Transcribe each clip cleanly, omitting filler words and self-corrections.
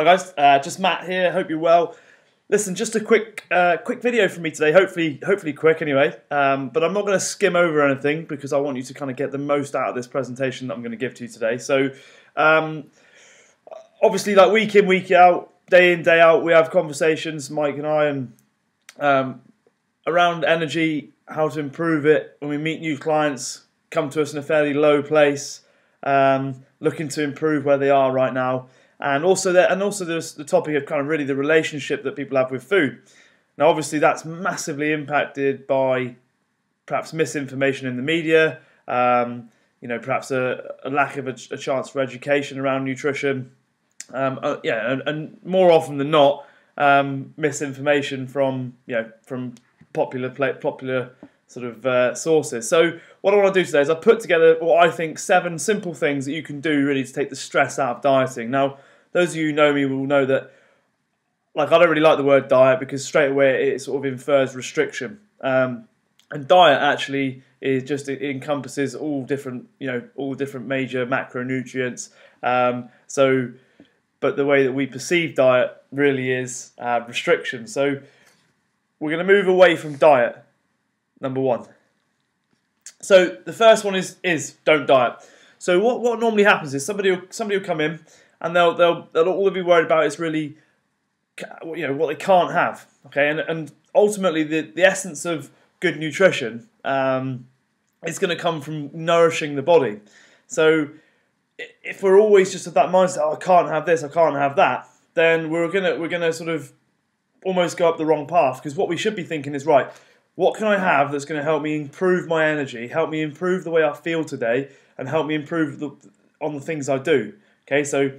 Hi guys, just Matt here. Hope you're well. Listen, just a quick video from me today. Hopefully quick anyway. But I'm not going to skim over anything because I want you to kind of get the most out of this presentation that I'm going to give to you today. So, obviously, like week in, week out, day in, day out, we have conversations, Mike and I, and around energy, how to improve it. When we meet new clients, come to us in a fairly low place, looking to improve where they are right now. And also there's the topic of kind of really the relationship that people have with food. Now, obviously, that's massively impacted by perhaps misinformation in the media, perhaps a lack of a chance for education around nutrition, and more often than not, misinformation from popular sort of sources. So what I want to do today is I've put together what I think 7 simple things that you can do really to take the stress out of dieting. Now, those of you who know me will know that, I don't really like the word diet because straight away it sort of infers restriction. And diet actually is just, it encompasses all different major macronutrients. But the way that we perceive diet really is restriction. So we're going to move away from diet, number 1. So the first one is don't diet. So what normally happens is somebody will come in and they'll all they'll be worried about is really what they can't have. Okay, and ultimately the essence of good nutrition is going to come from nourishing the body. So if we're always just at that mindset, oh, I can't have this, I can't have that, then we're gonna sort of almost go up the wrong path, because what we should be thinking is, right, what can I have that's going to help me improve my energy, help me improve the way I feel today, and help me improve on the things I do. Okay, so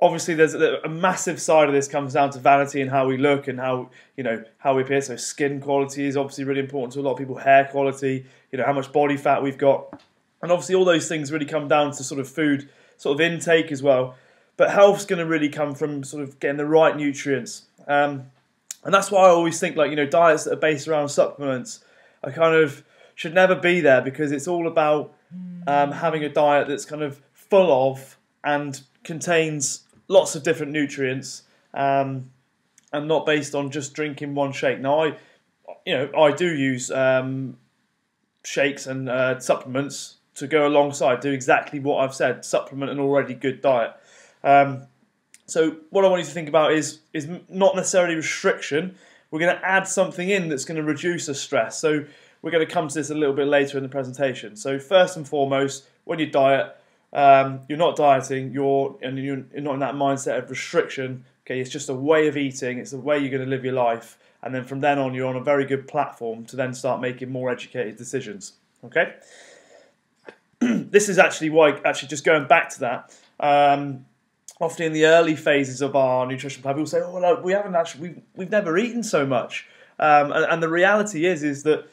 obviously there's a massive side of this comes down to vanity and how we look and how we appear. So skin quality is obviously really important to a lot of people. Hair quality, how much body fat we've got, and obviously all those things really come down to sort of food sort of intake as well. But health's going to really come from sort of getting the right nutrients. And that's why I always think diets that are based around supplements are kind of should never be there, because it's all about having a diet that's kind of full of and contains lots of different nutrients, and not based on just drinking one shake. Now I do use shakes and supplements to go alongside, do exactly what I've said, supplement an already good diet. So what I want you to think about is not necessarily restriction. We're going to add something in that's going to reduce the stress. So we're going to come to this a little bit later in the presentation. So first and foremost, when you diet, you're not dieting, you're not in that mindset of restriction. Okay, it's just a way of eating. It's the way you're going to live your life, and then from then on, you're on a very good platform to then start making more educated decisions. Okay, this is actually why. Actually, just going back to that. Often in the early phases of our nutrition plan, people say, "Oh, no, we haven't actually, we've never eaten so much," and the reality is that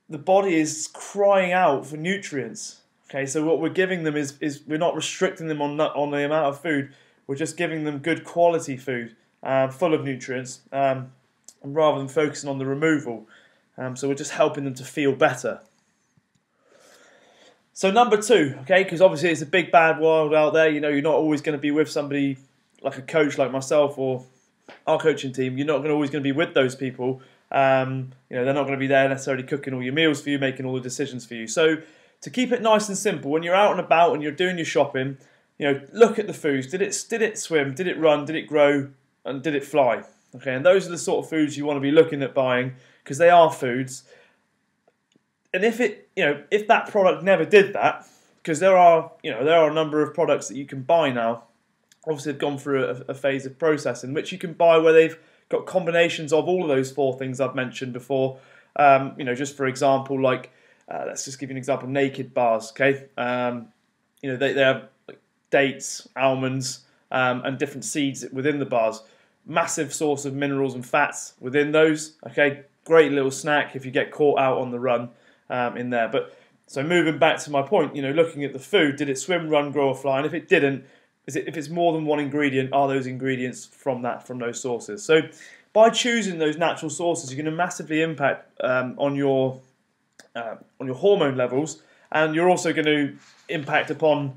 the body is crying out for nutrients. Okay, so what we're giving them is we're not restricting them on the amount of food. We're just giving them good quality food, full of nutrients, and rather than focusing on the removal. So we're just helping them to feel better. So number 2, okay, because obviously it's a big bad world out there. You're not always going to be with somebody like a coach like myself or our coaching team. You're not always going to be with those people. They're not going to be there necessarily cooking all your meals for you, making all the decisions for you. So to keep it nice and simple, when you're out and about and you're doing your shopping, look at the foods. Did it swim? Did it run? Did it grow? And did it fly? Okay, and those are the sort of foods you want to be looking at buying, because they are foods. And if that product never did that, because there are a number of products that you can buy now. Obviously, they've gone through a phase of processing, which you can buy where they've got combinations of all of those 4 things I've mentioned before. Just for example, let's just give you an example: Naked bars. Okay, they have dates, almonds, and different seeds within the bars. Massive source of minerals and fats within those. Okay, great little snack if you get caught out on the run. In there. But so moving back to my point, looking at the food, did it swim, run, grow, or fly? And if it didn't, if it's more than one ingredient, are those ingredients from those sources? So by choosing those natural sources, you're going to massively impact on your hormone levels, and you're also going to impact upon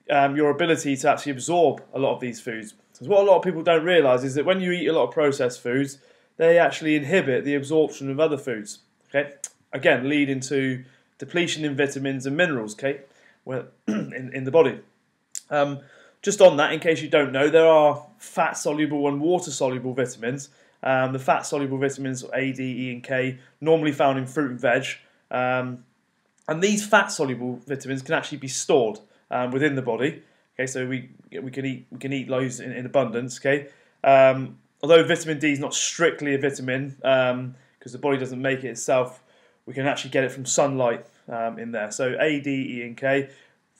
your ability to actually absorb a lot of these foods. Because what a lot of people don't realise is that when you eat a lot of processed foods, they actually inhibit the absorption of other foods. Okay, again, leading to depletion in vitamins and minerals. Okay, in the body. Just on that, in case you don't know, there are fat-soluble and water-soluble vitamins. The fat-soluble vitamins, A, D, E, and K, normally found in fruit and veg. And these fat-soluble vitamins can actually be stored within the body. Okay, so we can eat loads in abundance. Okay, although vitamin D is not strictly a vitamin because the body doesn't make it itself, we can actually get it from sunlight in there. So A, D, E, and K,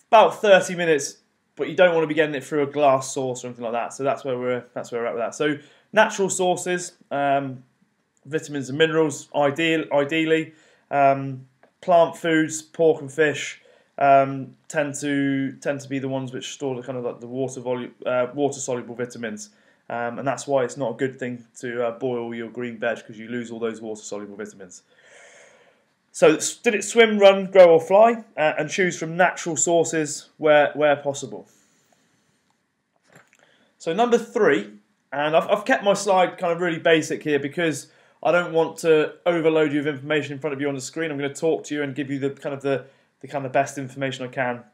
about 30 minutes. But you don't want to be getting it through a glass source or anything like that. So that's where we're at with that. So natural sources, vitamins and minerals, ideally, plant foods, pork and fish tend to be the ones which store the kind of like the water soluble vitamins, and that's why it's not a good thing to boil your green veg, because you lose all those water soluble vitamins. So did it swim, run, grow or fly? And choose from natural sources where possible. So number 3, and I've kept my slide kind of really basic here because I don't want to overload you with information in front of you on the screen. I'm going to talk to you and give you the kind of best information I can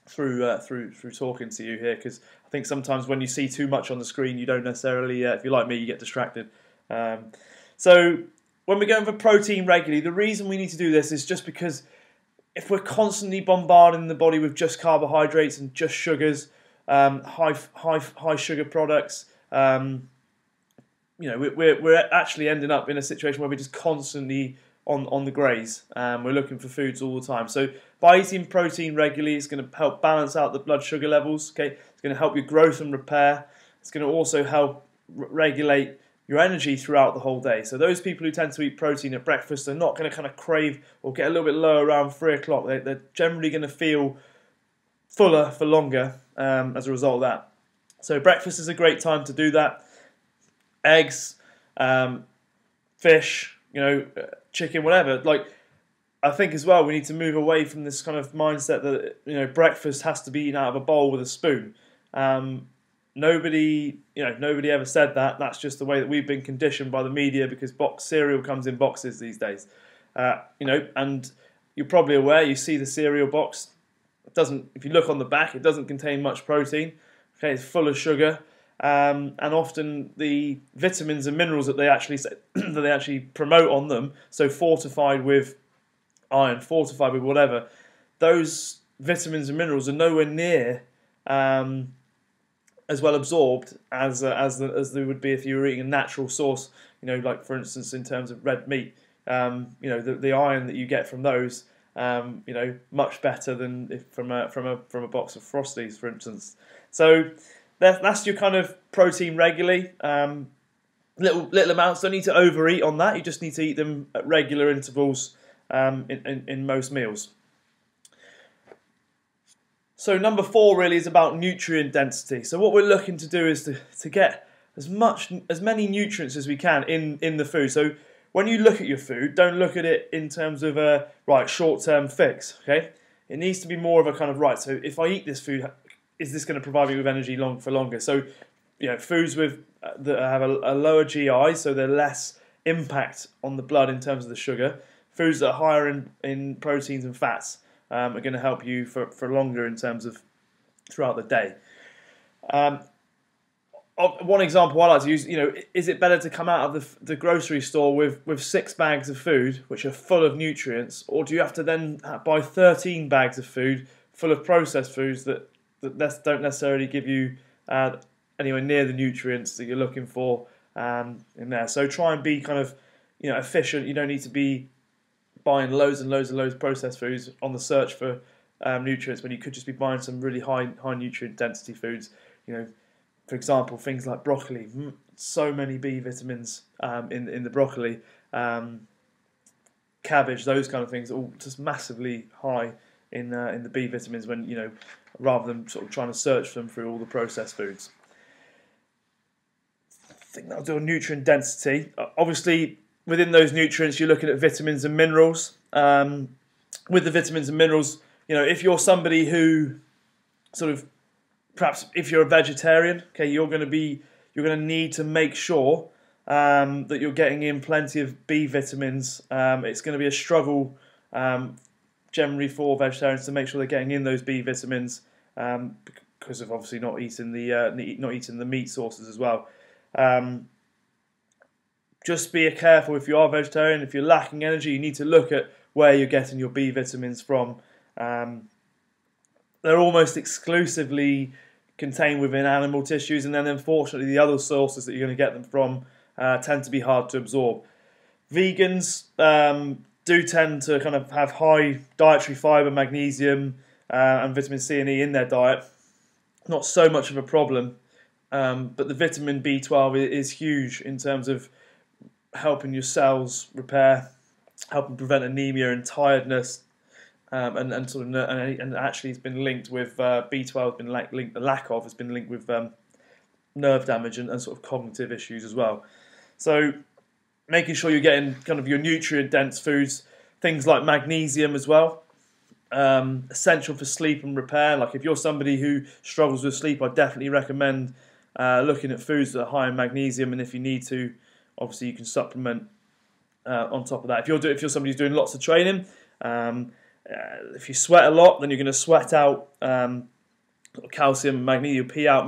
through talking to you here, because I think sometimes when you see too much on the screen, you don't necessarily, if you're like me, you get distracted. So when we're going for protein regularly, the reason we need to do this is just because if we're constantly bombarding the body with just carbohydrates and just sugars, high sugar products, we're actually ending up in a situation where we're just constantly on the graze. We're looking for foods all the time. So by eating protein regularly, it's going to help balance out the blood sugar levels. Okay, it's going to help your growth and repair. It's going to also help regulate your energy throughout the whole day. So those people who tend to eat protein at breakfast are not going to kind of crave or get a little bit lower around 3 o'clock. They're generally going to feel fuller for longer as a result of that. So breakfast is a great time to do that. Eggs, fish, chicken, whatever. Like, I think as well we need to move away from this kind of mindset that breakfast has to be eaten out of a bowl with a spoon. Nobody ever said that. That's just the way that we've been conditioned by the media, because boxed cereal comes in boxes these days. And you're probably aware, you see the cereal box. It doesn't. If you look on the back, it doesn't contain much protein. Okay, it's full of sugar, and often the vitamins and minerals that they actually promote on them. So fortified with iron, fortified with whatever. Those vitamins and minerals are nowhere near as well absorbed as they would be if you were eating a natural source. Like for instance, in terms of red meat, the iron that you get from those, much better than from a box of Frosties, for instance. So that's your kind of protein regularly. Little amounts. Don't need to overeat on that. You just need to eat them at regular intervals in most meals. So number 4 really is about nutrient density. So what we're looking to do is to get as many nutrients as we can in the food. So when you look at your food, don't look at it in terms of a short-term fix. Okay, it needs to be more of a kind of so if I eat this food, is this going to provide me with energy for longer? So foods that have a lower GI, so they're less impact on the blood in terms of the sugar. Foods that are higher in proteins and fats are going to help you for longer in terms of throughout the day. One example I like to use, is it better to come out of the grocery store with 6 bags of food which are full of nutrients, or do you have to then buy 13 bags of food full of processed foods that don't necessarily give you anywhere near the nutrients that you're looking for in there? So try and be kind of efficient. You don't need to be buying loads and loads of processed foods on the search for nutrients, when you could just be buying some really high nutrient density foods. For example, things like broccoli. So many B vitamins in the broccoli. Cabbage, those kind of things, all just massively high in the B vitamins, when rather than sort of trying to search for them through all the processed foods. I think that'll do a nutrient density. Obviously, within those nutrients, you're looking at vitamins and minerals. With the vitamins and minerals, if you're somebody who sort of perhaps if you're a vegetarian, okay, you're going to need to make sure that you're getting in plenty of B vitamins. It's going to be a struggle generally for vegetarians to make sure they're getting in those B vitamins because of obviously not eating the meat sources as well. Just be careful if you are vegetarian. If you're lacking energy, you need to look at where you're getting your B vitamins from. They're almost exclusively contained within animal tissues, and then unfortunately the other sources that you're going to get them from tend to be hard to absorb. Vegans do tend to kind of have high dietary fibre, magnesium and vitamin C and E in their diet. Not so much of a problem, but the vitamin B12 is huge in terms of helping your cells repair, helping prevent anemia and tiredness, and actually it's been linked with B12 has been linked, the lack of has been linked with nerve damage and sort of cognitive issues as well. So making sure you're getting kind of your nutrient dense foods, things like magnesium as well, essential for sleep and repair. Like if you're somebody who struggles with sleep, I definitely recommend looking at foods that are high in magnesium, and if you need to, obviously you can supplement on top of that. If you're somebody who's doing lots of training, if you sweat a lot, then you're going to sweat out calcium and magnesium, pee out